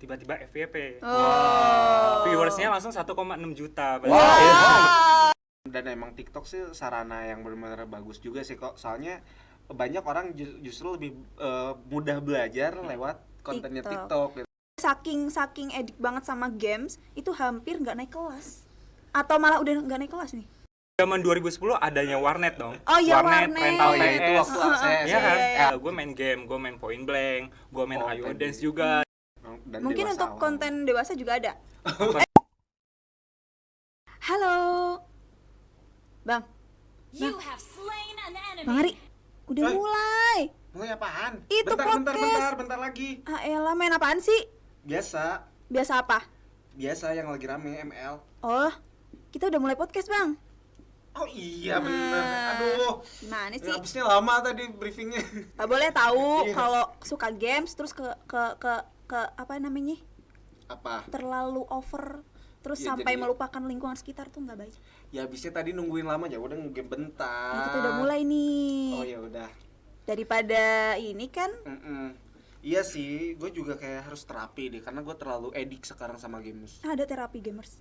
tiba-tiba FYP. Oh. Viewersnya langsung 1,6 juta. Wow. Dan emang TikTok sih sarana yang benar-benar bagus juga sih kok. Soalnya banyak orang justru lebih mudah belajar lewat kontennya TikTok gitu. Saking edik banget sama games, itu hampir nggak naik kelas. Atau malah udah nggak naik kelas nih. Zaman 2010 adanya warnet dong. Oh iya, warnet. Rental Oh iya, PS. itu waktu akses. Iya kan? Iya. Gue main game, gue main Point Blank, gue main Oh, IO Point Dance Blank. juga. Dan Mungkin dewasa untuk awal. konten dewasa juga ada. Halo. Bang. You have slain an enemy. Bang Ari, udah Oi. mulai. Mulai apaan? Itu podcast. Bentar lagi. Ah elah, main apaan sih? Biasa Biasa apa? yang lagi rame ML. Oh, kita udah mulai podcast, Bang. Oh iya bener. Aduh. Gimana sih? Habisnya lama tadi briefingnya. Gak boleh tahu Iya. kalau suka games terus ke apa namanya? Apa? Terlalu over terus Iya, sampai jadi- melupakan lingkungan sekitar tuh nggak baik. Ya habisnya tadi nungguin lama ya udah game bentar. Nah, kita udah mulai nih. Oh ya udah. Daripada ini kan Iya sih, gue juga kayak harus terapi deh karena gue terlalu edik sekarang sama games. ada terapi gamers.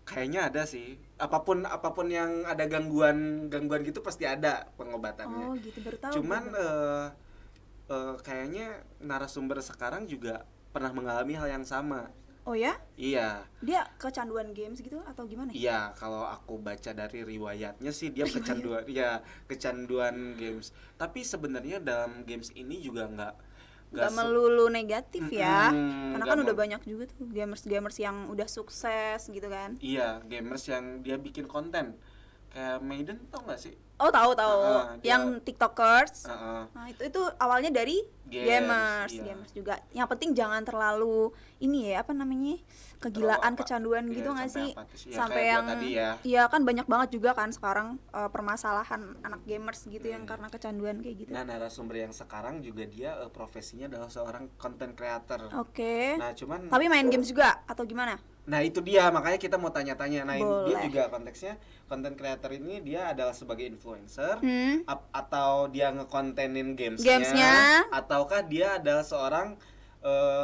Kayaknya ada sih. Apapun yang ada gangguan gitu pasti ada pengobatannya. Oh, gitu baru tahu. Cuman gue. kayaknya narasumber sekarang juga pernah mengalami hal yang sama. Oh ya? Iya. Dia kecanduan games gitu atau gimana? Iya, kalau aku baca dari riwayatnya sih dia kecanduan games. Tapi sebenarnya dalam games ini juga Gak melulu negatif ya. Karena nggak kan udah mel- banyak juga tuh gamers yang udah sukses gitu kan. Iya, gamers yang dia bikin konten. Kayak Maiden tau gak sih? Oh, tahu. Dia- Yang TikTokers. Heeh. Nah, itu awalnya dari Games, iya. gamers juga. Yang penting jangan terlalu ini ya, apa namanya? Kegilaan, Terlalu apa? kecanduan Iya, gitu nggak sampai sih? apatis. Iya, Sampai kayak gua yang tadi ya. iya kan banyak banget juga kan sekarang permasalahan anak gamers gitu yang karena kecanduan kayak gitu. Nah, narasumber yang sekarang juga dia profesinya adalah seorang content creator. Oke. Nah, cuman Tapi main games juga atau gimana? Nah itu dia, makanya kita mau tanya-tanya. Nah dia Boleh. juga konteksnya content creator ini dia adalah sebagai influencer atau dia ngekontenin gamesnya, Gamesnya. ataukah dia adalah seorang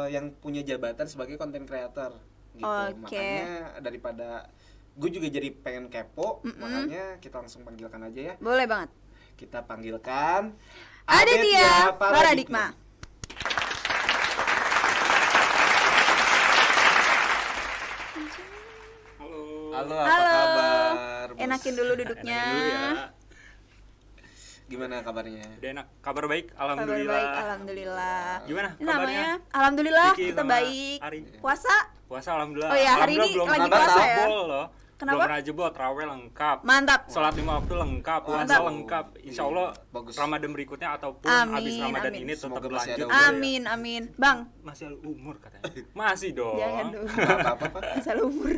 yang punya jabatan sebagai content creator gitu. Oke. Makanya daripada gue juga jadi pengen kepo, makanya kita langsung panggilkan aja ya. Boleh banget. Kita panggilkan Aditya Paradigma. Halo. Halo, apa kabar? Bos? Enakin dulu duduknya. Enakin dulu ya. Gimana kabarnya? Udah enak. Kabar baik, Kabar alhamdulillah. baik, alhamdulillah. Gimana Ini kabarnya? namanya alhamdulillah Vicky kita sama baik. Ari. Puasa? Puasa alhamdulillah. Oh iya, hari Alhamdulillah ini belum lagi pernah puasa ya? jebol loh. Kenapa? Belum pernah jebol, tarawih lengkap. Mantap. Sholat 5 waktu lengkap, puasa Mantap. lengkap. Insya Allah Bagus. Ramadan berikutnya ataupun Amin, habis Ramadan amin. ini tetap Semoga masih lanjut. ada umur. Amin, amin. Bang, Masih ada umur katanya. Masih dong. jangan dong. Apa? Asal umur.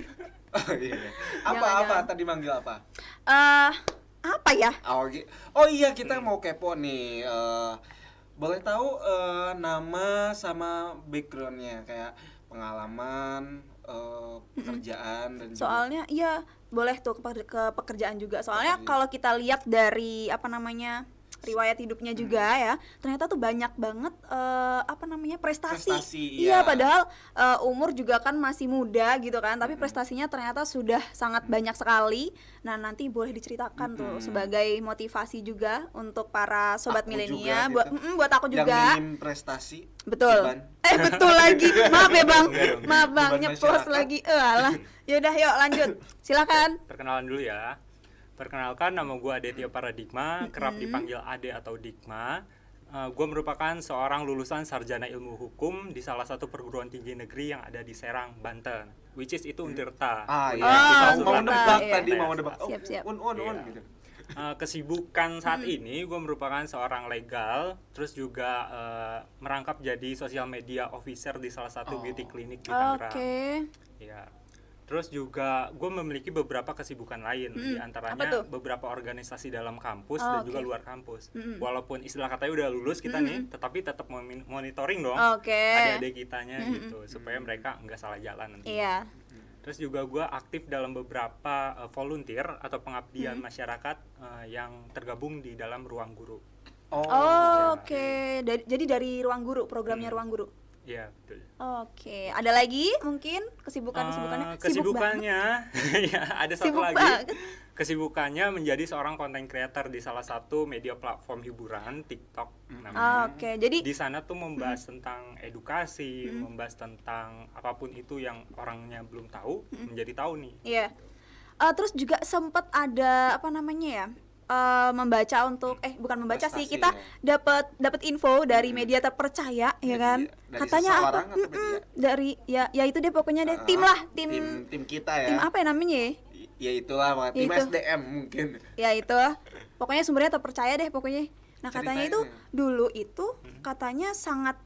Oh iya. Jangan. Apa tadi manggil apa? Apa ya? Oh iya kita mau kepo nih. Boleh tahu nama sama backgroundnya kayak pengalaman, pekerjaan dan juga. Soalnya iya boleh tuh ke pekerjaan juga. Soalnya kalau kita lihat dari apa namanya riwayat hidupnya juga ya, ternyata tuh banyak banget apa namanya prestasi. Iya. Iya, padahal umur juga kan masih muda gitu kan, tapi prestasinya ternyata sudah sangat banyak sekali. Nah, nanti boleh diceritakan tuh sebagai motivasi juga untuk para sobat Aku milenial, juga buat gitu. buat aku Yang juga. minim prestasi. Betul. Beban. Betul lagi. Maaf ya, Bang. Enggak dong. Maaf, Bang, Beban nyeplos masyarakat. lagi. Alah. Yaudah, yuk lanjut. Silakan. Perkenalan dulu ya. Perkenalkan, nama gue Aditya Paradigma, kerap dipanggil Ade atau Digma. Gue merupakan seorang lulusan sarjana ilmu hukum di salah satu perguruan tinggi negeri yang ada di Serang, Banten, which is itu Untirta. Iya. Oh, Kita mau Untirta, nebak iya. tadi mau nebak. Oh, Siap. Un Iya. gitu. Kesibukan saat ini gue merupakan seorang legal, terus juga merangkap jadi social media officer di salah satu beauty clinic di Tangerang. Oke. Ya. Terus juga gue memiliki beberapa kesibukan lain, di Apa antaranya tuh? beberapa organisasi dalam kampus dan Oke. juga luar kampus. Walaupun istilah katanya udah lulus kita nih, tetapi tetap monitoring dong Oke. adik-adik kitanya gitu, supaya mereka nggak salah jalan nanti. Iya. Terus juga gue aktif dalam beberapa volunteer atau pengabdian masyarakat yang tergabung di dalam Ruang Guru. Oh, oke. Jadi dari Ruang Guru, programnya Ruang Guru. Iya, betul. Oke, ada lagi mungkin kesibukannya? Sibuk banget. Kesibukannya ya ada satu Sibuk lagi. banget. Kesibukannya menjadi seorang content creator di salah satu media platform hiburan, TikTok namanya. Oke, jadi Di sana tuh membahas tentang edukasi, membahas tentang apapun itu yang orangnya belum tahu menjadi tahu nih. iya. Terus juga sempat ada apa namanya ya? Membaca untuk bukan membaca sih, Prestasi, kita ya. dapat info dari media terpercaya ya kan, Dari katanya apa seseorang atau media? dari ya itu deh pokoknya deh, tim lah, tim tim kita ya. tim apa ya namanya ya? Ya itulah, tim Itu. SDM mungkin. Ya itu pokoknya sumbernya terpercaya deh pokoknya. Nah katanya itu Ceritain ya. dulu itu katanya sangat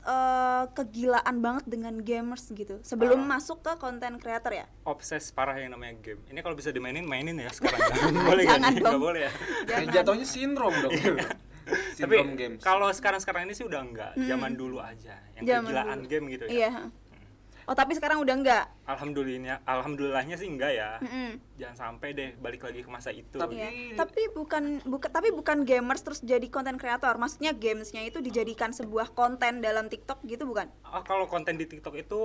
kegilaan banget dengan gamers gitu sebelum masuk ke content creator ya. Obses parah yang namanya game. Ini kalau bisa dimainin ya sekarang ya. Boleh kan? Jangan Nih? dong. Nggak boleh ya. Kayak jatuhnya sindrom dong. Tapi Sindrom games. kalau sekarang ini sih udah enggak. Zaman dulu aja. Yang Zaman kegilaan dulu. game gitu ya. Iya. Oh tapi sekarang udah enggak. Alhamdulillahnya sih enggak ya. Mm-mm. Jangan sampai deh balik lagi ke masa itu. Tapi- Iya. Tapi bukan gamers terus jadi content creator. Maksudnya gamesnya itu dijadikan sebuah konten dalam TikTok gitu bukan? Kalau konten di TikTok itu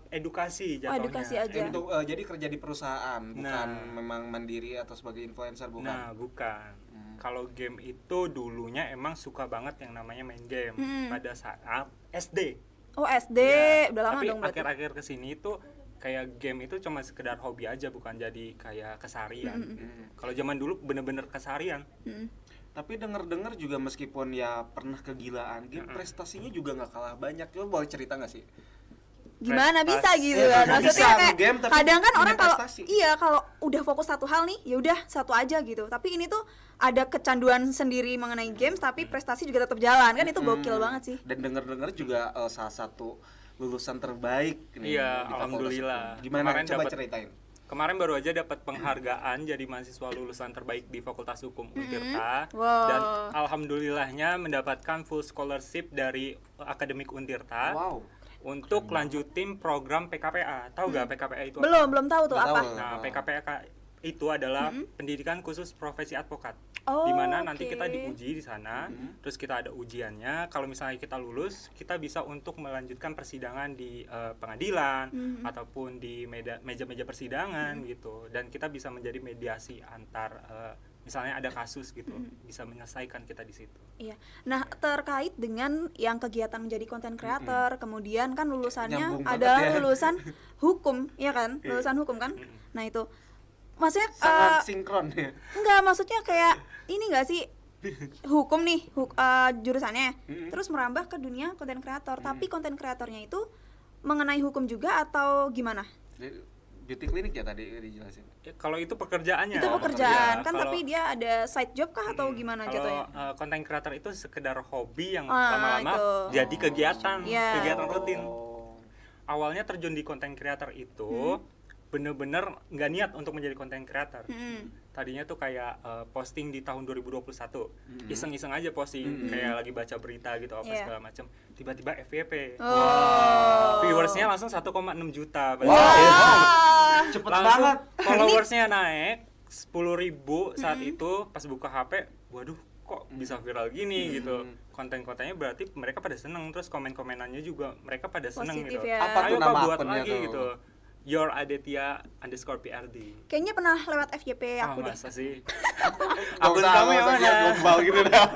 edukasi jatuhnya. edukasi aja. Untuk jadi kerja di perusahaan, bukan Nah. memang mandiri atau sebagai influencer, bukan. Nah, bukan. Kalau game itu dulunya emang suka banget yang namanya main game pada saat SD. Oh SD, Ya, udah lama tapi dong berarti. akhir-akhir kesini itu kayak game itu cuma sekedar hobi aja, bukan jadi kayak keseharian. Kalau zaman dulu bener-bener keseharian. Tapi denger-dengar juga meskipun ya pernah kegilaan game, prestasinya juga nggak kalah banyak. Coba boleh cerita nggak sih? Gimana bisa Prestasi. gitu Ya, kan? bisa Maksudnya kayak game, tapi kadang kan punya orang kalau prestasi. kalau udah fokus satu hal nih, ya udah satu aja gitu. Tapi ini tuh ada kecanduan sendiri mengenai games tapi prestasi juga tetap jalan. Kan itu gokil banget sih. Dan denger-dengar juga salah satu lulusan terbaik nih Iya, di Fakultas alhamdulillah. Hukum. Gimana? Kemarin Coba dapet- ceritain. Kemarin baru aja dapat penghargaan jadi mahasiswa lulusan terbaik di Fakultas Hukum Untirta. Wow. Dan alhamdulillahnya mendapatkan full scholarship dari Akademik Untirta. Wow. Untuk lanjutin program PKPA. Tahu gak PKPA itu apa? Belum tahu tuh Nggak apa. tahu. Nah, PKPA itu adalah pendidikan khusus profesi advokat. Oh, di mana nanti oke. kita diuji di sana, terus kita ada ujiannya. Kalau misalnya kita lulus, kita bisa untuk melanjutkan persidangan di pengadilan ataupun di meja-meja persidangan gitu. Dan kita bisa menjadi mediasi antar misalnya ada kasus gitu, bisa menyelesaikan kita di situ. Iya. Nah, terkait dengan yang kegiatan menjadi content creator, kemudian kan lulusannya Nyambung banget adalah ya. lulusan hukum, ya kan? Lulusan hukum kan? Nah, itu maksudnya Sangat sinkron ya. enggak, maksudnya kayak ini enggak sih, hukum nih jurusannya, terus merambah ke dunia content creator, tapi content creatornya itu mengenai hukum juga atau gimana? Jadi, beauty clinic ya tadi dijelasin. Ya, kalau itu pekerjaannya. Itu pekerjaan Ya, kan, kalau- tapi dia ada side job kah atau gimana Kalau jatuhnya? content creator itu sekedar hobi yang Ah, lama-lama itu. jadi kegiatan, Iya. kegiatan rutin. Oh. Awalnya terjun di content creator itu bener-bener nggak niat untuk menjadi content creator. Tadinya tuh kayak posting di tahun 2021, iseng-iseng aja posting, kayak lagi baca berita gitu apa Iya. segala macam. Tiba-tiba FYP, Oh. viewersnya langsung 1,6 juta. Wah. Cepet Langsung banget. followersnya naik 10.000 saat itu. Pas buka HP, waduh kok bisa viral gini gitu. Konten-kontennya berarti mereka pada seneng, terus komen-komenannya juga mereka pada seneng Positif gitu. ya. Apa Ayo tuh Pak, nama buat akunnya lagi tuh? gitu. Your Aditya _PRD. Kayaknya pernah lewat FYP aku deh. Masa sih? Nggak Akun usah- kamu nggak yang usah mana? lihat gombal gitu dah.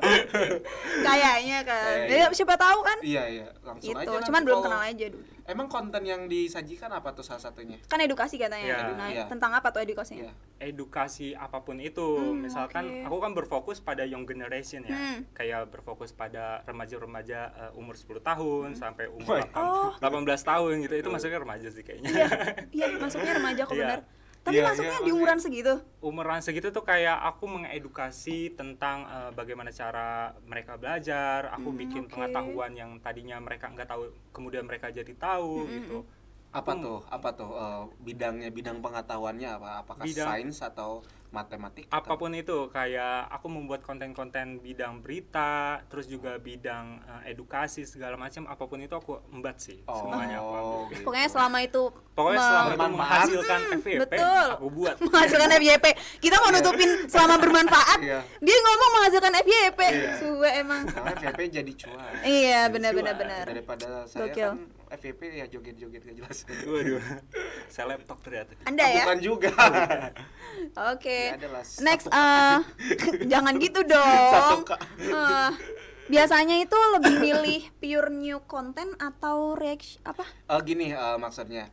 Kayaknya kan. Iya. Ya, siapa tahu kan? Iya, langsung Gitu. aja. nanti Cuman belum follow. kenal aja dulu. Emang konten yang disajikan apa tuh salah satunya? Kan edukasi katanya. Iya. Nah, Iya. tentang apa tuh edukasinya? Iya. Edukasi apapun itu, misalkan oke. aku kan berfokus pada young generation ya, kayak berfokus pada remaja-remaja umur 10 tahun sampai umur Oh. 18 tahun gitu, itu masuknya remaja sih kayaknya. Iya, iya masuknya remaja kok Iya. benar. Tapi Iya, masuknya iya, di umuran segitu. Umuran segitu tuh kayak aku mengedukasi tentang bagaimana cara mereka belajar, aku bikin oke. pengetahuan yang tadinya mereka nggak tahu, kemudian mereka jadi tahu gitu. Apa tuh bidangnya, bidang pengetahuannya apa? Apakah Bidang- sains atau matematik? atau- Apapun itu, kayak aku membuat konten-konten bidang berita, terus juga bidang edukasi segala macam, apapun itu aku embat sih, semuanya aku ambil. gitu. Pokoknya selama itu Pokoknya me- selama itu Bermanfaat. menghasilkan FYP, betul. aku buat. menghasilkan FYP. Kita mau nutupin selama bermanfaat. Iya. Dia ngomong menghasilkan FYP. Suwe emang. Karena VP jadi cuan. Iya, Jadi benar cuan. benar benar. Daripada saya Gokil. kan FYP ya joget-joget gak jelas. Waduh. Saya laptop ternyata. Anda ya. Bukan juga. Oke. Ya, adalah Next, satu jangan gitu satu dong. Kak. Biasanya itu lebih milih pure new content atau reaction apa? Gini maksudnya.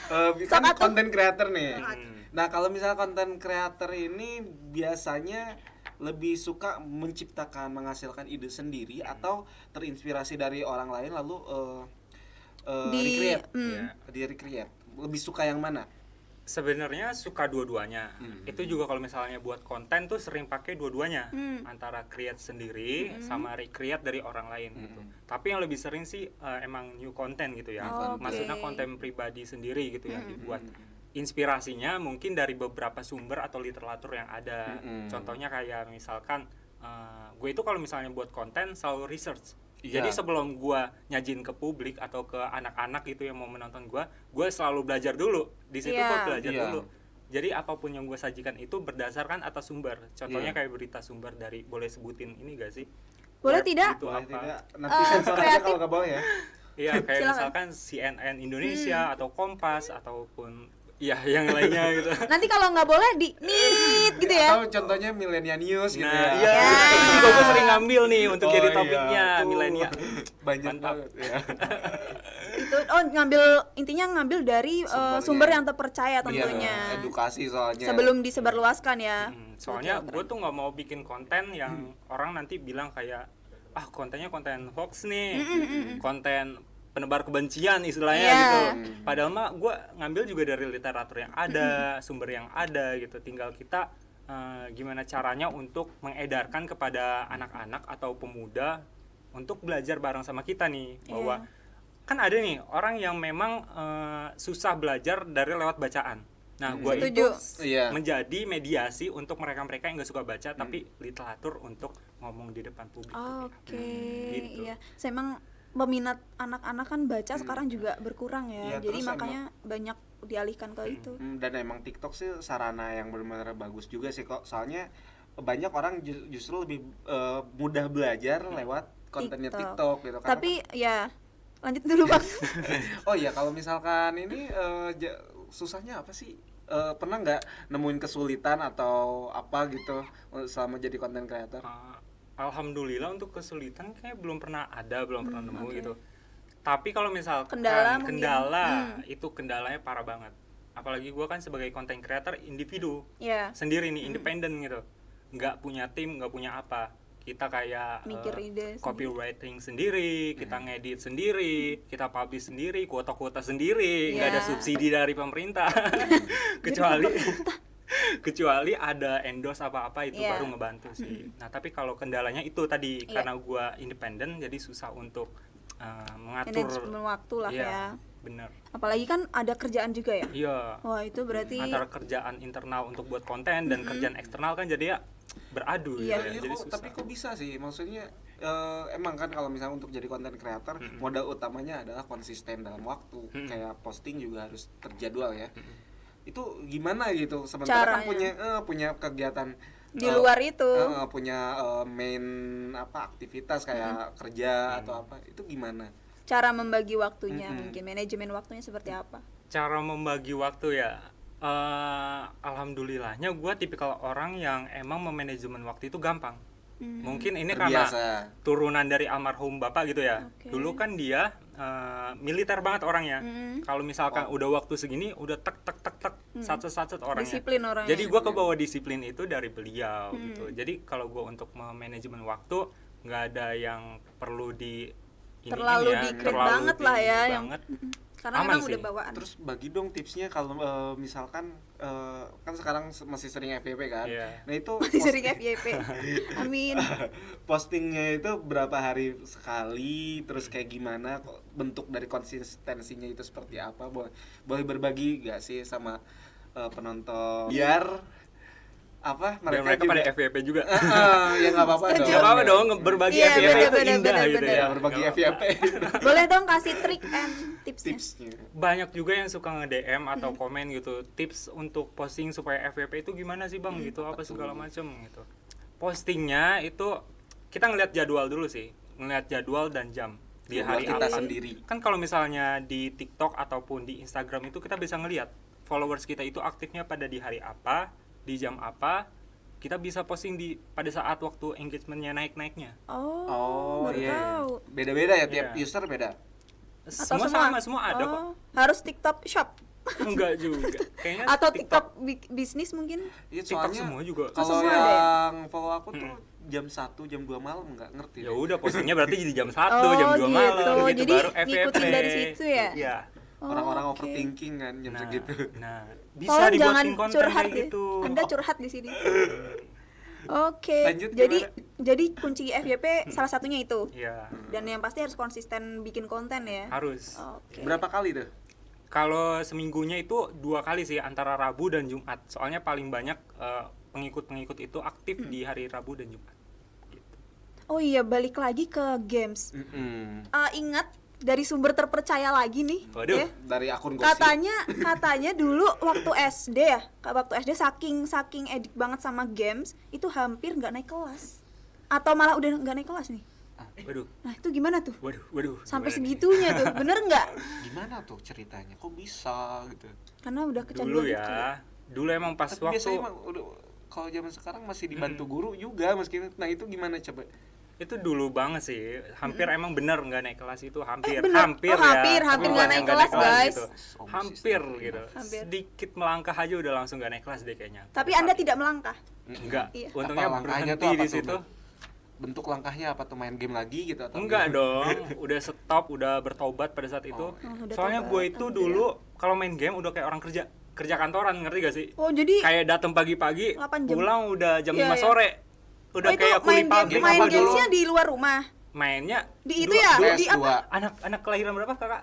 Sok Kan atuh. konten creator nih. Hmm. Nah, kalau misalnya konten creator ini biasanya lebih suka menciptakan, menghasilkan ide sendiri atau terinspirasi dari orang lain lalu recreate. Iya. Di recreate. Lebih suka yang mana? Sebenarnya suka dua-duanya. Itu juga kalau misalnya buat konten tuh sering pakai dua-duanya. Antara create sendiri sama recreate dari orang lain gitu. Tapi yang lebih sering sih emang new content gitu ya. Oke. Maksudnya konten pribadi sendiri gitu yang dibuat. Inspirasinya mungkin dari beberapa sumber atau literatur yang ada. Contohnya kayak misalkan gue itu kalau misalnya buat konten selalu research. Iya. Jadi sebelum gue nyajin ke publik atau ke anak-anak gitu yang mau menonton gue selalu belajar dulu. Di situ gue Iya. belajar Iya. dulu. Jadi apapun yang gue sajikan itu berdasarkan atas sumber. Contohnya Iya. kayak berita sumber dari, boleh sebutin ini gak sih? Boleh Web tidak? gitu Boleh apa? tidak? Nanti sensor aja kreatif. kalau nggak boleh ya. Iya, kayak Silakan. misalkan CNN Indonesia atau Kompas ataupun ya yang lainnya gitu. Nanti kalau nggak boleh di nit gitu ya. Atau contohnya Millennial News gitu Nah, ya. iya, itu juga gue sering ngambil nih untuk Oh jadi iya, topiknya tuh. milenial. Banyak Mantap. banget ya. Itu intinya ngambil dari Sumbernya. sumber yang terpercaya Iya, tentunya. edukasi soalnya. Sebelum disebarluaskan ya. Soalnya Betul, gue tuh nggak mau bikin konten yang orang nanti bilang kayak kontennya konten hoax nih, konten penebar kebencian istilahnya Iya. gitu. Padahal mah gue ngambil juga dari literatur yang ada, sumber yang ada gitu. Tinggal kita gimana caranya untuk mengedarkan kepada anak-anak atau pemuda untuk belajar bareng sama kita nih bahwa kan ada nih orang yang memang susah belajar dari lewat bacaan. Nah, gue itu Setuju. Iya. menjadi mediasi untuk mereka-mereka yang gak suka baca tapi literatur untuk ngomong di depan publik. Oke, Gitu. iya. Saya emang peminat anak-anak kan baca sekarang juga berkurang ya. Iya, Jadi terus makanya banyak dialihkan ke itu. Dan emang TikTok sih sarana yang benar-benar bagus juga sih kok. Soalnya banyak orang justru lebih mudah belajar lewat kontennya TikTok gitu. Karena Tapi ya lanjut dulu Bang. oh iya, kalau misalkan ini susahnya apa sih? Pernah nggak nemuin kesulitan atau apa gitu selama jadi konten creator? Alhamdulillah untuk kesulitan kayak belum pernah nemu gitu. Tapi kalau misalkan Kendala mungkin. itu kendalanya parah banget. Apalagi gue kan sebagai content creator individu Ya, sendiri nih, independen gitu, nggak punya tim, nggak punya apa. Kita kayak mikir ide sendiri. copywriting sendiri, kita ngedit sendiri, kita publish sendiri, kuota-kuota sendiri, nggak ada Ya. subsidi dari pemerintah. kecuali ada endorse apa-apa itu Iya. baru ngebantu sih. Nah, tapi kalau kendalanya itu tadi Iya. karena gua independen jadi susah untuk mengatur. Manajemen waktu lah Iya, ya. bener. Apalagi kan ada kerjaan juga ya. Iya. Wah, itu berarti Antara kerjaan internal untuk buat konten dan kerjaan eksternal kan jadi ya beradu Iya. gitu ya. Iya, Jadi kok, susah. tapi kok bisa sih? Maksudnya emang kan kalau misalnya untuk jadi konten creator modal utamanya adalah konsisten dalam waktu. Kayak posting juga harus terjadwal ya. Itu gimana gitu? Sementara kan Caranya. punya kegiatan di luar itu. punya main aktivitas kayak kerja atau apa. Itu gimana? Cara membagi waktunya mungkin manajemen waktunya seperti apa? Cara membagi waktu ya, alhamdulillahnya gue tipikal orang yang emang memanajemen waktu itu gampang. Mungkin ini karena Terbiasa. turunan dari almarhum bapak gitu ya. Oke. Dulu kan dia militer banget orangnya. Kalau misalkan udah waktu segini udah tek satset orangnya. Disiplin orangnya. Jadi gue kebawa disiplin itu dari beliau gitu. Jadi kalau gue untuk memanajemen waktu nggak ada yang perlu di Terlalu di-create banget lah ya, yang- banget. Karena Aman memang sih. udah bawaan. Terus bagi dong tipsnya kalau misalkan kan sekarang masih sering FYP kan. Iya. Nah itu Masih sering FYP. Amin. postingnya itu berapa hari sekali, terus kayak gimana kok bentuk dari konsistensinya itu seperti apa? Boleh berbagi gak sih sama penonton biar apa Biar mereka pada FYP juga. ya nggak apa-apa dong. Gak apa-apa dong, berbagi Iya, FYP itu bener, indah bener, gitu bener. ya. Ya berbagi Nggak FYP Boleh dong kasih trik and tipsnya. tipsnya. Banyak juga yang suka nge-DM atau komen gitu, tips untuk posting supaya FYP itu gimana sih bang gitu, apa segala macem gitu. Postingnya itu kita ngeliat jadwal dulu sih, ngeliat jadwal dan jam. di Buat hari kita apa. sendiri. Kan kalau misalnya di TikTok ataupun di Instagram itu kita bisa ngelihat followers kita itu aktifnya pada di hari apa, di jam apa. Kita bisa posting pada saat waktu engagementnya naik-naiknya. Oh, baru iya. tahu. Beda-beda ya tiap Iya. user beda. Atau Semua ada kok. Harus TikTok Shop Enggak juga. Kayaknya atau TikTok bisnis mungkin. Iya, TikTok soalnya semua juga. kalau Semua ada ya? yang follow aku tuh jam 1, jam 2 malam nggak ngerti. Ya deh. udah postingnya berarti jadi jam 1, Oh, jam 2 malam gitu. gitu Jadi baru FYP. ngikutin dari situ ya? Iya. Orang-orang Oh, oke. overthinking kan jam Nah, segitu. nah, bisa Tolong jangan dibuatin konten curhat kayak ya. gitu. Anda curhat di sini. Oke. Lanjut Jadi kunci FYP salah satunya itu. Iya, Dan yang pasti harus konsisten bikin konten ya. harus. Oke. Berapa kali tuh? Kalau seminggunya itu 2 kali sih, antara Rabu dan Jumat. Soalnya paling banyak pengikut-pengikut itu aktif di hari Rabu dan Jumat. Gitu. Oh iya, balik lagi ke games. Mm-mm. Ingat dari sumber terpercaya lagi nih. Waduh. ya. Dari akun gosip. Katanya dulu waktu SD ya, waktu SD saking edik banget sama games, itu hampir nggak naik kelas. Atau malah udah nggak naik kelas nih. Waduh, Nah itu gimana tuh? waduh. Sampai gimana nih? segitunya tuh, bener nggak? Gimana tuh ceritanya? Kok bisa gitu? Karena udah kecanduan Dulu itu ya. ya, dulu emang pas Tapi biasanya waktu emang udah kalau zaman sekarang masih dibantu guru juga meskipun. Nah, itu gimana coba? itu dulu banget sih, hampir emang bener nggak naik kelas itu, hampir bener. hampir Oh, ya, hampir bukan nggak yang naik kelas, guys. gitu. Oh, Hampir sistem. gitu, Hampir. sedikit melangkah aja udah langsung nggak naik kelas deh kayaknya. Tapi Anda tidak melangkah. Enggak, Iya. untungnya Apa langkahnya berhenti tuh apa di tuh, situ. Bu? Bentuk langkahnya apa tuh, main game lagi gitu atau Enggak gimana? dong, udah stop, udah bertobat pada saat itu. Oh, udah Soalnya tobat, gue itu dulu kalau main game udah kayak orang kerja kantoran, ngerti gak sih? Oh jadi Kayak datang pagi-pagi, 8 jam. pulang udah jam Iya, 5 iya. sore. Udah oh, itu kayak kuli pabrik main apa dulu. gamesnya di luar rumah. Mainnya Di itu dua- ya? dua- Di PS2. apa? Anak kelahiran berapa, Kakak?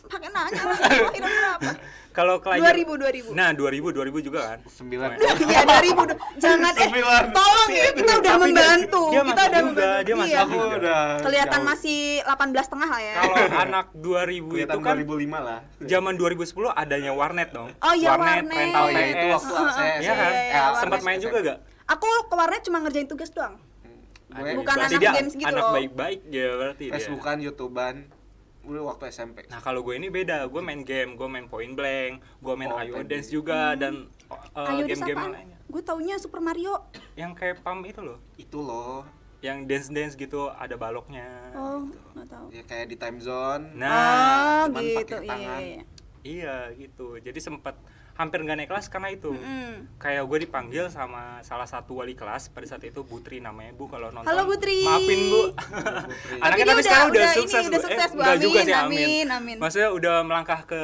Pakai nanya lah. Kelahiran berapa? Kalau kelahiran 2000. Nah, 2000 juga kan. 9. Iya 2000. Jangan tolong ya, kita udah Tapi membantu. dia Kita masih udah juga, membantu. dia masih Iya. Aku udah Kelihatan jauh. masih 18 setengah lah ya. Kalau anak 2000 Kelihatan itu kan 2005 lah. zaman 2010 adanya warnet dong. Oh iya, warnet. rental Oh iya, PS. itu waktu akses. Iya kan? Iya, Sempat warnet. main juga gak? Aku ke warnet cuma ngerjain tugas doang. Gue Bukan Berarti anak dia games gitu anak loh. baik-baik ya berarti dia. Facebookan, YouTubean udah waktu SMP. Nah kalau gue ini beda, gue main game, gue main Point Blank, gue main Oh, Ayo Point Dance Blank. juga dan Ayo deh game-game apaan? lainnya. Gue taunya Super Mario. Yang kayak PAM itu loh, Itu loh. yang dance gitu ada baloknya. Oh, nggak tahu. Ya kayak di time zone. Oh, Nah, cuman gitu. pakai Iya, tangan. iya. iya gitu. Jadi sempat hampir nggak naik kelas karena itu. Mm. Kayak gue dipanggil sama salah satu wali kelas pada saat itu, Butri namanya, Bu, kalau nonton. Halo, Butri. Maafin, Bu. Putri. Anaknya dia tapi sekarang udah ini, sukses, udah Bu. sukses, Bu. Enggak juga Amin, sih, amin. Maksudnya udah melangkah ke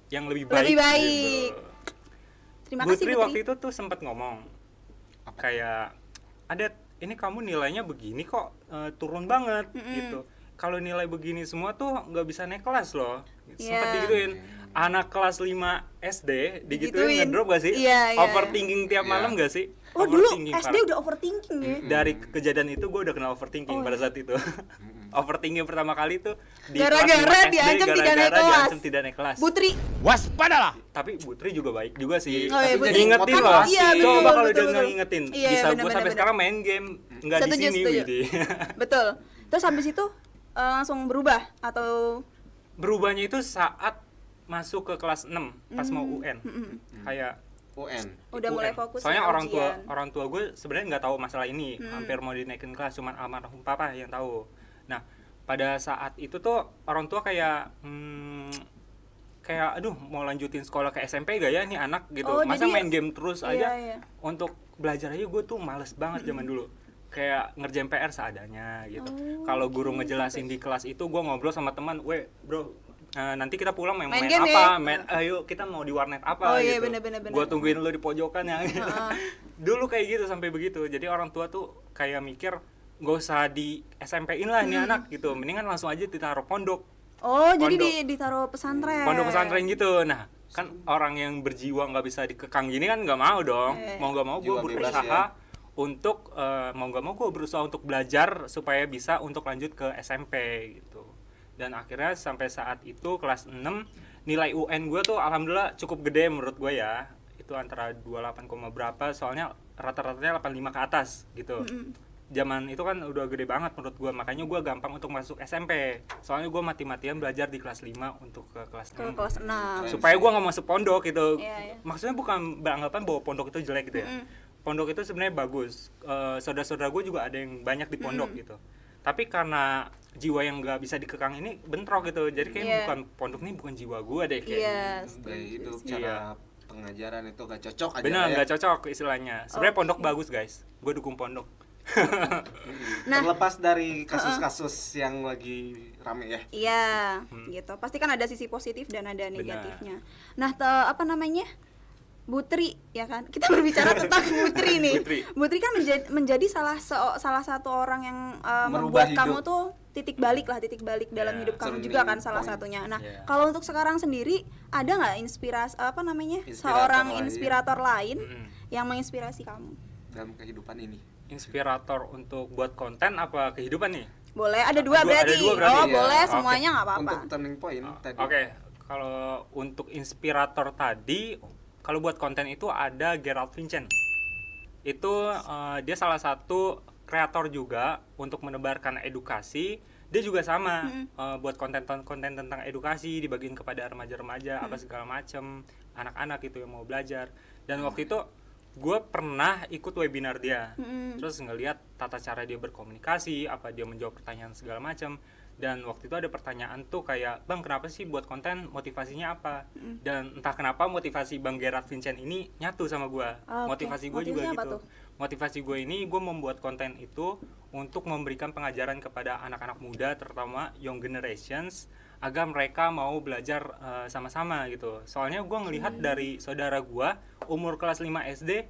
yang lebih baik. Lebih baik. gitu. Terima kasih Butri Putri. waktu itu tuh sempat ngomong kayak ada ini kamu nilainya begini kok turun banget gitu. Kalau nilai begini semua tuh nggak bisa naik kelas loh. Sempat Iya. digituin. Anak kelas 5 SD digituin Digituin. ngedrop gak sih? Iya, iya. Overthinking tiap Iya. malam gak sih? Oh dulu Overthinking SD parah. udah overthinking ya. Dari kejadian itu gue udah kenal overthinking Oh, pada iya. saat itu. Overthinking pertama kali tuh di Gara-gara kelas 5 SD, diancam tidak naik gara-gara kelas. diancam tidak naik kelas. Putri. Waspadalah. Tapi Butri juga baik juga sih. Oh, iya, Tapi Putri. jadi Ngingetin motivasi. loh. Iya, betul, Coba kalau betul, dia betul. ngingetin, Iya, bisa bener, gue bener, sampai bener. sekarang main game nggak di Setuju, sini setuju. Widi. Betul. Terus habis itu langsung berubah atau Berubahnya itu saat masuk ke kelas 6 pas mau UN. Kayak UN. udah mulai UN. fokus Soalnya ya, orang tua gue sebenarnya nggak tahu masalah ini, Hmm. hampir mau dinaikin kelas, cuman almarhum papa yang tahu. Nah pada saat itu tuh orang tua kayak kayak aduh mau lanjutin sekolah ke SMP gak ya nih anak gitu. Oh, Masa jadi- main game terus Iya, aja. iya. Untuk belajar aja gue tuh males banget zaman dulu. Kayak ngerjain PR seadanya gitu. Oh, Kalau guru ngejelasin di kelas itu gue ngobrol sama teman, "Weh, bro, nanti kita pulang main Main game apa? ya?" Ayo kita mau di warnet apa Oh, iya, gitu. bener. Gue tungguin lu di pojokan ya. Dulu kayak gitu sampai begitu. Jadi orang tua tuh kayak mikir nggak usah di SMP-in lah nih anak gitu. Mendingan langsung aja ditaruh pondok. Oh, jadi Pondok. ditaruh pesantren. Pondok pesantren gitu. Nah, kan orang yang berjiwa nggak bisa dikekang gini kan nggak mau dong. Mau nggak mau gue Jiwa bebas berusaha ya. untuk mau nggak mau gue berusaha untuk belajar supaya bisa untuk lanjut ke SMP gitu. Dan akhirnya sampai saat itu kelas 6 nilai UN gue tuh alhamdulillah cukup gede menurut gue ya. Itu antara 28, berapa soalnya rata-ratanya 85 ke atas gitu. zaman itu kan udah gede banget menurut gue, makanya gue gampang untuk masuk SMP. Soalnya gue mati-matian belajar di kelas 5 untuk ke kelas Ke 6. kelas 6. Supaya gue nggak masuk pondok gitu. Iya. Maksudnya bukan beranggapan bahwa pondok itu jelek gitu ya. Pondok itu sebenarnya bagus. Saudara-saudara gue juga ada yang banyak di pondok gitu. Tapi karena jiwa yang nggak bisa dikekang ini bentrok gitu. Jadi kayak Iya. bukan pondok ini bukan jiwa gue deh kayak. Iya, Gaya setuju hidup, sih. cara pengajaran itu gak cocok aja Benar, lah ya. nggak cocok istilahnya. Sebenarnya pondok bagus guys. Gue dukung pondok. Nah. Terlepas dari kasus-kasus yang lagi rame ya. Iya, gitu. Pasti kan ada sisi positif dan ada negatifnya. Nah, apa namanya? Butri, ya kan? Kita berbicara tentang Butri nih. Butri kan menjadi salah satu orang yang Merubah membuat kamu hidup. tuh titik balik dalam Iya, hidup kamu turning juga kan salah point. satunya. Nah, Iya. kalau untuk sekarang sendiri ada nggak inspirasi apa namanya? Inspirator Seorang lain. inspirator lain Mm-mm. yang menginspirasi kamu? Dalam kehidupan ini. Inspirator untuk buat konten apa kehidupan nih? Boleh, ada dua Ada berarti. dua berarti, Oh, iya. boleh, Oke. semuanya nggak apa-apa. Untuk turning point tadi. Oke, kalau untuk inspirator tadi, kalau buat konten itu ada Gerald Vincent. Itu dia salah satu kreator juga untuk menebarkan edukasi. Dia juga sama buat konten tentang edukasi dibagiin kepada remaja-remaja apa segala macam, anak-anak itu yang mau belajar. Dan waktu itu gue pernah ikut webinar dia, terus ngelihat tata cara dia berkomunikasi, apa dia menjawab pertanyaan segala macam. Dan waktu itu ada pertanyaan tuh kayak, Bang kenapa sih buat konten, motivasinya apa? Dan entah kenapa motivasi Bang Gerard Vincent ini nyatu sama gue. Oke. Motivasi gue juga Motivasinya apa gitu. tuh? Motivasi gue ini, gue membuat konten itu untuk memberikan pengajaran kepada anak-anak muda, terutama young generations, agar mereka mau belajar sama-sama gitu. Soalnya gue ngelihat dari saudara gue umur kelas 5 SD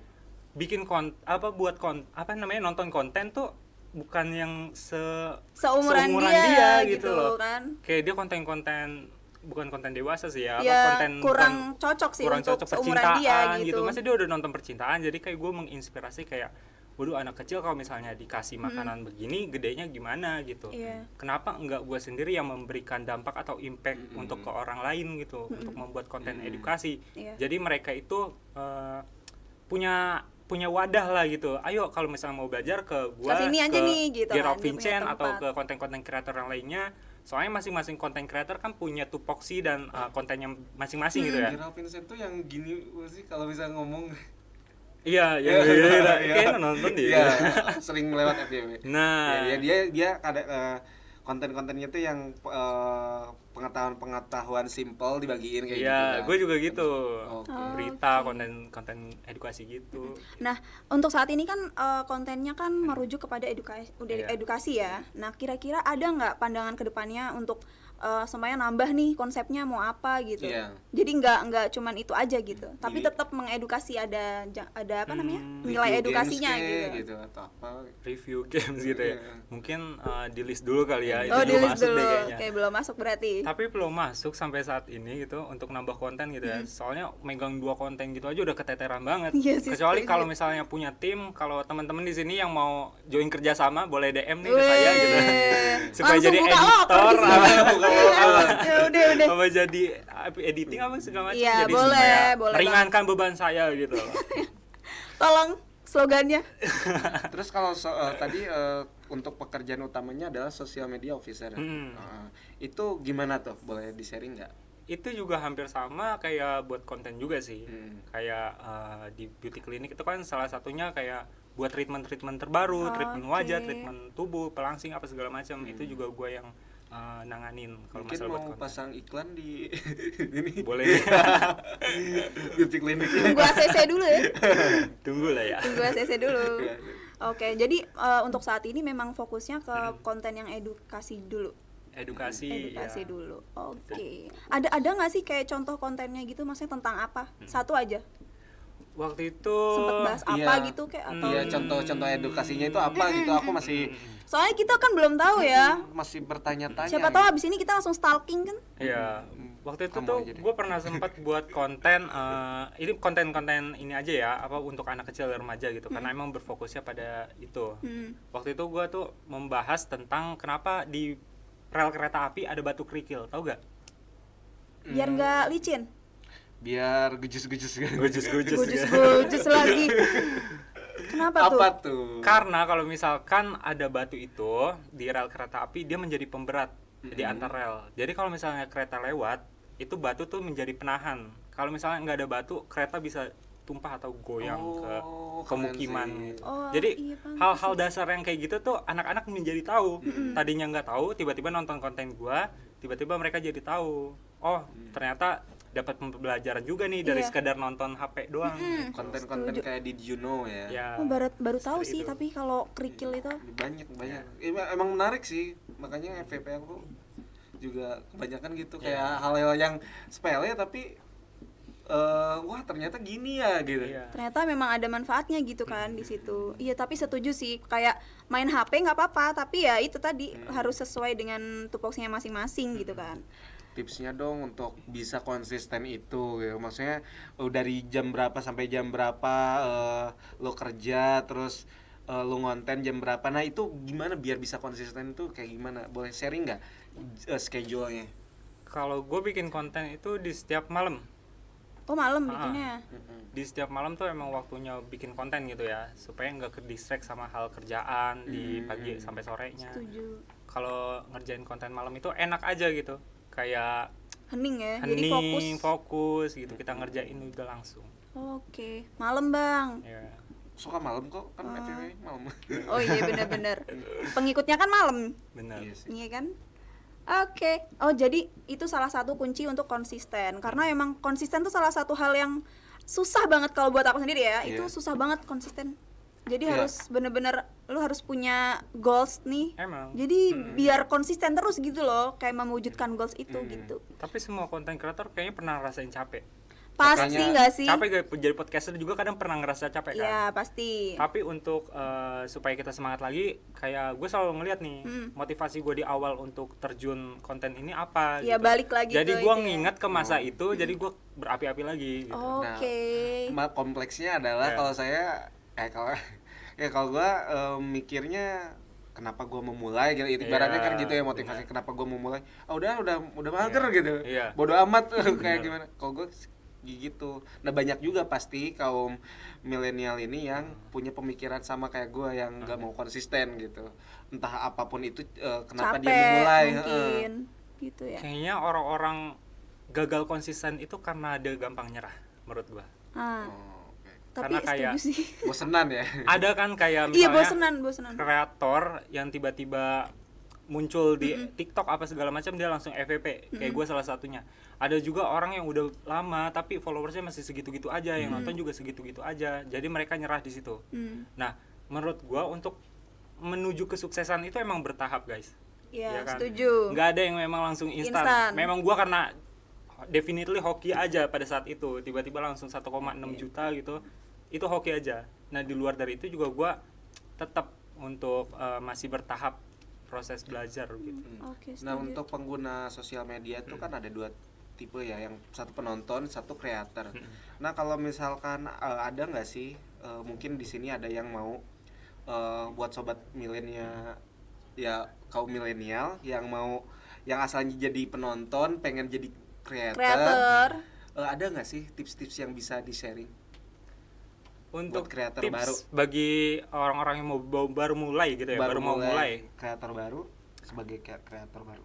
bikin nonton konten tuh bukan yang Seumuran dia gitu loh. kan. Kayak dia konten bukan konten dewasa sih ya, Ya, konten kurang cocok sih kurang untuk cocok seumuran percintaan dia gitu. Masa dia udah nonton percintaan, jadi kayak gue menginspirasi kayak, waduh anak kecil kalau misalnya dikasih makanan begini, gedenya gimana gitu. Iya. Kenapa enggak gue sendiri yang memberikan dampak atau impact untuk ke orang lain gitu, untuk membuat konten edukasi. Iya. Jadi mereka itu punya wadah lah gitu. Ayo kalau misalnya mau belajar ke gua, Kesini aja nih, gitu Gerald kan, dia punya Vincent atau tempat. ke konten-konten kreator yang lainnya. Soalnya masing-masing konten kreator kan punya tupoksi dan kontennya masing-masing gitu ya. Gerald Vincent tuh yang gini sih kalau bisa ngomong. Iya, Iya, kayaknya nonton dia. Iya, sering lewat FYP. Nah, Ya, dia ada konten-kontennya tuh yang pengetahuan simple dibagiin kayak gitu. iya, kan. gue juga gitu. Oke. Berita, konten edukasi gitu. Nah, untuk saat ini kan kontennya kan merujuk kepada Iya. edukasi ya. Nah, kira-kira ada nggak pandangan kedepannya untuk supaya nambah nih konsepnya mau apa gitu. Iya. Jadi nggak cuman itu aja gitu, tapi Jadi- tetap mengedukasi ada apa namanya Review nilai edukasinya games gitu. atau apa. Review games gitu ya. Iya. Mungkin di list dulu kali ya. Itu Oh, di belum list masuk dulu. deh kayaknya. Kayak belum masuk berarti. Tapi belum masuk sampai saat ini gitu untuk nambah konten gitu ya. Soalnya megang 2 konten gitu aja udah keteteran banget. Iya sih, Kecuali setuju. kalau misalnya punya tim, kalau teman-teman di sini yang mau join kerja sama boleh DM nih ke saya gitu. Supaya Langsung jadi buka loker editor, di sini. Ya udah. apa jadi editing apa segala macam. Iya, Jadi boleh, supaya boleh meringankan beban saya gitu. Tolong slogannya. Terus kalau tadi untuk pekerjaan utamanya adalah social media officer. Itu gimana tuh? Boleh di-sharing nggak? Itu juga hampir sama kayak buat konten juga sih. Hmm. Kayak di beauty clinic itu kan salah satunya kayak buat treatment terbaru, treatment wajah, Oke. treatment tubuh, pelangsing apa segala macam. Itu juga gue yang nanganin kalau Mungkin masalah buat mau konten. pasang iklan di ini Boleh. beauty clinic. Tunggu ACC dulu ya. Tunggu lah ya. Tunggu ACC dulu. Iya. Oke, jadi untuk saat ini memang fokusnya ke konten yang edukasi dulu. Edukasi ya. Dulu. Oke. Ada nggak sih kayak contoh kontennya gitu, maksudnya tentang apa? Satu aja. Waktu itu Sempet bahas apa Iya. gitu kayak atau Iya, contoh-contoh edukasinya itu apa gitu? Aku masih soalnya kita kan belum tahu ya. masih bertanya-tanya. Siapa tahu abis ini kita langsung stalking kan? Iya. Waktu itu Kamu tuh aja deh. gue pernah sempat buat konten ini konten-konten ini aja ya, apa untuk anak kecil dan remaja gitu. Karena emang berfokusnya pada itu. Waktu itu gue tuh membahas tentang kenapa di rel kereta api ada batu kerikil, tau gak? Biar nggak licin. Biar gejus-gejus kan. Gojus-gojus. Gojus lagi. Kenapa tuh? Apa tuh? Karena kalau misalkan ada batu itu di rel kereta api, dia menjadi pemberat di antar rel. Jadi kalau misalnya kereta lewat, itu batu tuh menjadi penahan. Kalau misalnya nggak ada batu, kereta bisa tumpah atau goyang ke pemukiman keren sih. gitu. Oh, Jadi iya, pantes hal-hal dasar yang kayak gitu tuh anak-anak menjadi tahu. Tadinya nggak tahu, tiba-tiba nonton konten gua, tiba-tiba mereka jadi tahu. Oh, ternyata dapat pembelajaran juga nih dari Iya. sekadar nonton HP doang. Konten-konten Setuju. kayak Did You Know ya. Ya. Oh, baru tahu seperti sih, itu. tapi kalau kerikil itu Banyak. Emang menarik sih. Makanya FVP aku juga kebanyakan gitu kayak hal-hal yang sepele tapi wah ternyata gini ya gitu. Iya. ternyata memang ada manfaatnya gitu kan di situ. Iya, tapi setuju sih, kayak main HP nggak apa-apa, tapi ya itu tadi harus sesuai dengan tupoksinya masing-masing gitu kan. Tipsnya dong untuk bisa konsisten itu gitu. Maksudnya dari jam berapa sampai jam berapa lo kerja terus lo ngonten jam berapa. Nah, itu gimana biar bisa konsisten itu kayak gimana? Boleh sharing nggak schedule-nya? Kalau gue bikin konten itu di setiap malam. Oh, malam bikinnya. Di setiap malam tuh emang waktunya bikin konten gitu ya, supaya nggak ke distract sama hal kerjaan di pagi sampai sorenya. Setuju. Kalau ngerjain konten malam itu enak aja gitu, kayak Hening ya, jadi hening, fokus. fokus gitu, kita ngerjain udah langsung. Oke, malam Bang. Ya. Suka malam kok kan FVP malam. Oh iya, benar-benar. Pengikutnya kan malam, Bener. Iya sih. iya kan? Oke. Oh, jadi itu salah satu kunci untuk konsisten. Karena emang konsisten tuh salah satu hal yang susah banget kalau buat aku sendiri ya. Itu Iya. susah banget konsisten. Jadi Iya. harus bener-bener lu harus punya goals nih. Emang. Jadi biar konsisten terus gitu loh, kayak mewujudkan goals itu gitu. Tapi semua konten kreator kayaknya pernah ngerasain capek. Pasti Makanya nggak sih? Capek gak? Jadi podcaster juga kadang pernah ngerasa capek kan. Iya, pasti. Tapi untuk supaya kita semangat lagi, kayak gue selalu ngeliat nih motivasi gue di awal untuk terjun konten ini apa. Iya, gitu. balik lagi Jadi ke gue itu ya. nginget ke masa itu, jadi gue berapi-api lagi. Gitu. Oke. Kompleksnya adalah Ya. kalau saya kalau gua mikirnya kenapa gua memulai gitu. Ibaratnya Iya, kan gitu ya motivasi benar. kenapa gua memulai. Udah mager gitu. Iya. Bodoh amat kayak gimana. Kalau gua gitu. Nah, banyak juga pasti kaum milenial ini yang punya pemikiran sama kayak gua yang nggak mau konsisten gitu. Entah apapun itu kenapa Capek dia memulai. mungkin. Gitu ya. Kayaknya orang-orang gagal konsisten itu karena dia gampang nyerah, menurut gue. Ah, Oh, oke. tapi Karena kayak- setuju sih. Bosenan ya. Ada kan kayak Iya, misalnya bosenan. kreator yang tiba-tiba muncul di TikTok apa segala macam dia langsung FVP, kayak gue salah satunya. Ada juga orang yang udah lama tapi followersnya masih segitu-gitu aja, yang nonton juga segitu-gitu aja, jadi mereka nyerah di situ. Nah, menurut gue untuk menuju kesuksesan itu emang bertahap, guys. Iya, Ya kan? setuju. Nggak ada yang memang langsung instan. Instan. Memang gue karena definitely hoki aja pada saat itu, tiba-tiba langsung 1,6 juta gitu, itu hoki aja. Nah, di luar dari itu juga gue tetap untuk masih bertahap proses belajar gitu. Oke, Nah, setuju. untuk pengguna sosial media itu kan ada dua tipe ya, yang satu penonton, satu kreator. Nah, kalau misalkan ada nggak sih mungkin di sini ada yang mau buat sobat milenial ya, kaum milenial yang mau yang asalnya jadi penonton pengen jadi Kreator. ada nggak sih tips-tips yang bisa di-sharing? Untuk Buat kreator tips baru. bagi orang-orang yang mau baru mulai gitu ya, baru mau mulai. kreator baru sebagai kreator baru.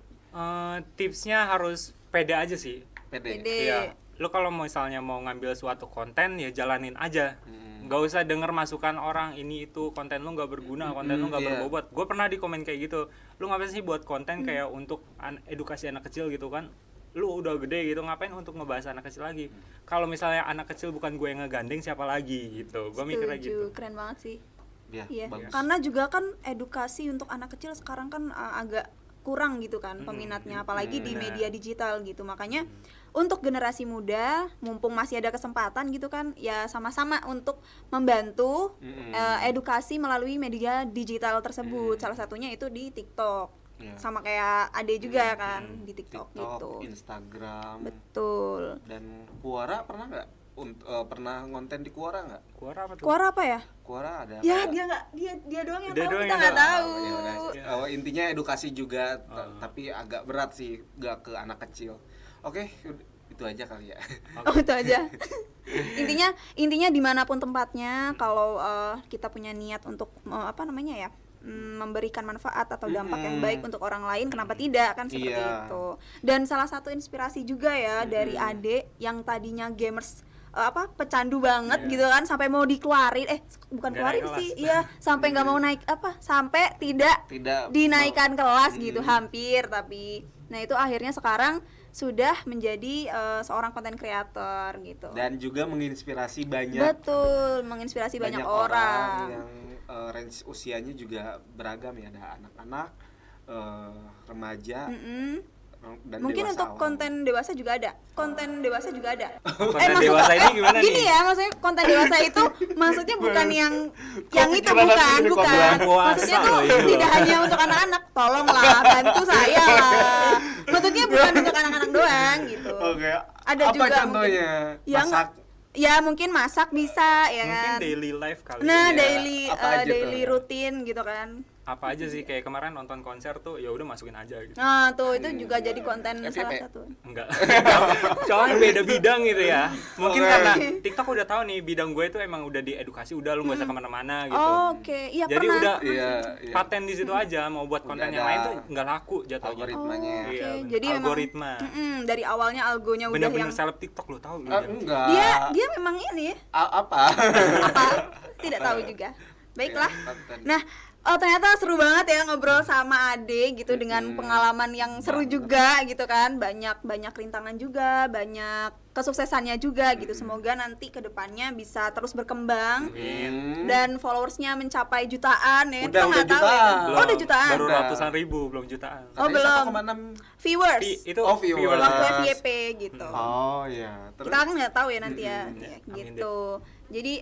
Tipsnya harus pede aja sih. PD. Pede. Iya, lu kalau misalnya mau ngambil suatu konten ya jalanin aja. Nggak usah denger masukan orang ini itu konten lu nggak berguna, konten lu nggak iya. berbobot. Gue pernah di komen kayak gitu. Lu ngapain sih buat konten kayak untuk edukasi anak kecil gitu kan? Lu udah gede gitu, ngapain untuk ngebahas anak kecil lagi? Kalau misalnya anak kecil bukan gue yang ngegandeng, siapa lagi gitu? Gue mikirnya gitu. Keren banget sih. Ya, Iya, bagus. karena juga kan edukasi untuk anak kecil sekarang kan agak kurang gitu kan peminatnya, apalagi di media digital gitu. Makanya untuk generasi muda, mumpung masih ada kesempatan gitu kan, ya sama-sama untuk membantu edukasi melalui media digital tersebut. Salah satunya itu di TikTok. Iya. Sama kayak Ade juga kan di TikTok, gitu. Instagram, Betul. dan Quora pernah nggak? Pernah ngonten di Quora nggak? Quora apa tuh? Quora apa ya? Quora ada. Ya kayak- dia nggak dia doang yang Dia tahu, doang kita yang nggak tahu. Ya udah. Intinya edukasi juga, tapi agak berat sih, nggak ke anak kecil. Oke, itu aja kali ya. Oh itu aja. intinya dimanapun tempatnya, kalau kita punya niat untuk memberikan manfaat atau dampak yang baik untuk orang lain, kenapa tidak, kan seperti itu. Dan salah satu inspirasi juga ya dari Ade yang tadinya gamers pecandu banget gitu kan, sampai mau dikeluarin bukan keluarin sih, sampai nggak mau naik sampai tidak dinaikkan kelas gitu, hampir. Tapi nah itu akhirnya sekarang sudah menjadi seorang content creator gitu. Dan juga menginspirasi banyak. Betul, menginspirasi banyak orang yang range usianya juga beragam ya, ada anak-anak, remaja, dan mungkin dewasa untuk konten dewasa juga ada. Konten dewasa juga ada. Konten dewasa ini gimana nih? Gini ya, maksudnya konten dewasa itu maksudnya bukan yang itu, bukan. Maksudnya tuh tidak hanya untuk anak-anak. Tolonglah bantu saya lah. Maksudnya bukan untuk anak-anak doang gitu. Oke. Ada apa juga contohnya? Masak. Ya mungkin masak bisa ya kan. Mungkin daily life kali. Nah, ya. daily rutin gitu kan. Apa aja sih, kayak kemarin nonton konser tuh ya udah masukin aja gitu. Nah, tuh itu juga jadi konten salah satu. Enggak. Soalnya beda bidang gitu ya. Mungkin karena TikTok udah tahu nih bidang gue itu emang udah diedukasi, udah lu enggak usah kemana-mana gitu. Oke. Iya, jadi pernah. udah Iya. paten di situ aja, mau buat konten yang lain tuh enggak laku jatuhnya. Algoritmanya. Iya, Oke, jadi algoritma. Dari awalnya algonya udah Bener-bener yang seleb TikTok lu tahu gitu. Enggak. dia memang ini Apa? tidak tahu juga. Baiklah. Konten. Nah, ternyata seru banget ya ngobrol sama Ade gitu, dengan pengalaman yang seru juga gitu kan. Banyak rintangan juga, banyak kesuksesannya juga gitu. Semoga nanti kedepannya bisa terus berkembang dan followersnya mencapai jutaan ya. Udah Kita nggak tahu ya. jutaan. Oh, udah jutaan. Baru Udah. ratusan ribu, belum jutaan. Belum. 1,6. Viewers. Itu viewers. Waktu FYP gitu. Oh iya. Kita kan nggak tahu ya nanti ya, amin gitu. Jadi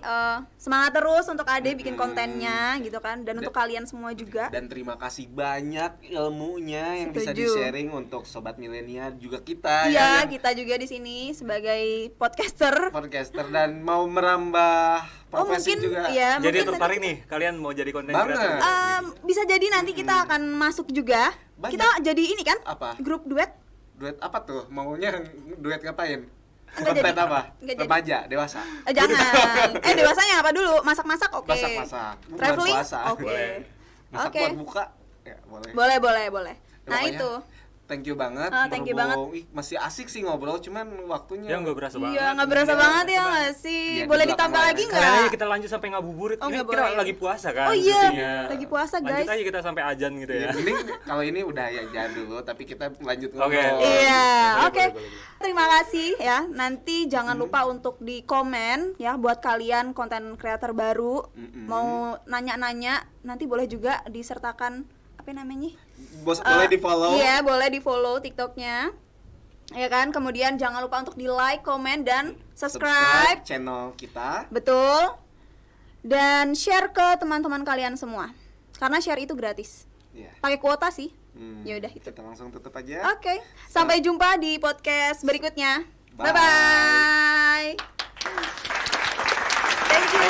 semangat terus untuk Ade bikin kontennya gitu kan, dan untuk kalian semua juga. Dan terima kasih banyak ilmunya yang bisa Setuju. di-sharing untuk sobat milenial juga kita Iya, yang kita juga di sini sebagai podcaster. podcaster dan mau merambah profesi mungkin juga. ya, Jadi mungkin tertarik nih kalian mau jadi konten Banget. kreator? bisa jadi nanti kita akan masuk juga. Banyak. Kita jadi ini kan? Apa? Grup duet. Duet apa tuh? Maunya duet ngapain? Nggak Konten jadi. apa? Nggak jadi. Remaja, dewasa. Jangan. Dewasanya apa dulu? Masak-masak oke. Masak-masak. Bukan Traveling puasa. oke. Boleh. Masak Oke. buat buka. Ya, boleh. Boleh. Nah, Pokoknya, itu. Thank you banget. Thank you berhubung. Ih, masih asik sih ngobrol, cuman waktunya. Ya nggak berasa banget. Iya, nggak berasa Iya, banget ya coba. nggak sih? Iya, di Boleh belakang ditambah layar. lagi Kalian aja nggak? kita lanjut sampai ngabuburit. Oh, Ini nggak kita boleh. lagi puasa kan. Oh iya, syutingnya. lagi puasa, Lanjut guys. aja kita sampai azan gitu ya. Ya, mending kalau ini udah ya jangan dulu, tapi kita lanjut ngobrol. Oke. Iya, Boleh, oke. boleh. Terima kasih ya. Nanti jangan lupa untuk di komen ya buat kalian konten creator baru. Mau nanya-nanya, nanti boleh juga disertakan apa namanya? Bos boleh di-follow. Iya, boleh di-follow TikToknya. Ya kan? Kemudian jangan lupa untuk di-like, komen dan subscribe. channel kita. Betul. Dan share ke teman-teman kalian semua. Karena share itu gratis. Iya. Pakai kuota sih. Ya udah itu. Kita langsung tutup aja. Oke, sampai jumpa di podcast berikutnya. Bye. Bye. Thank you.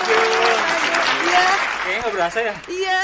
Iya. Kayaknya nggak berasa ya. Iya.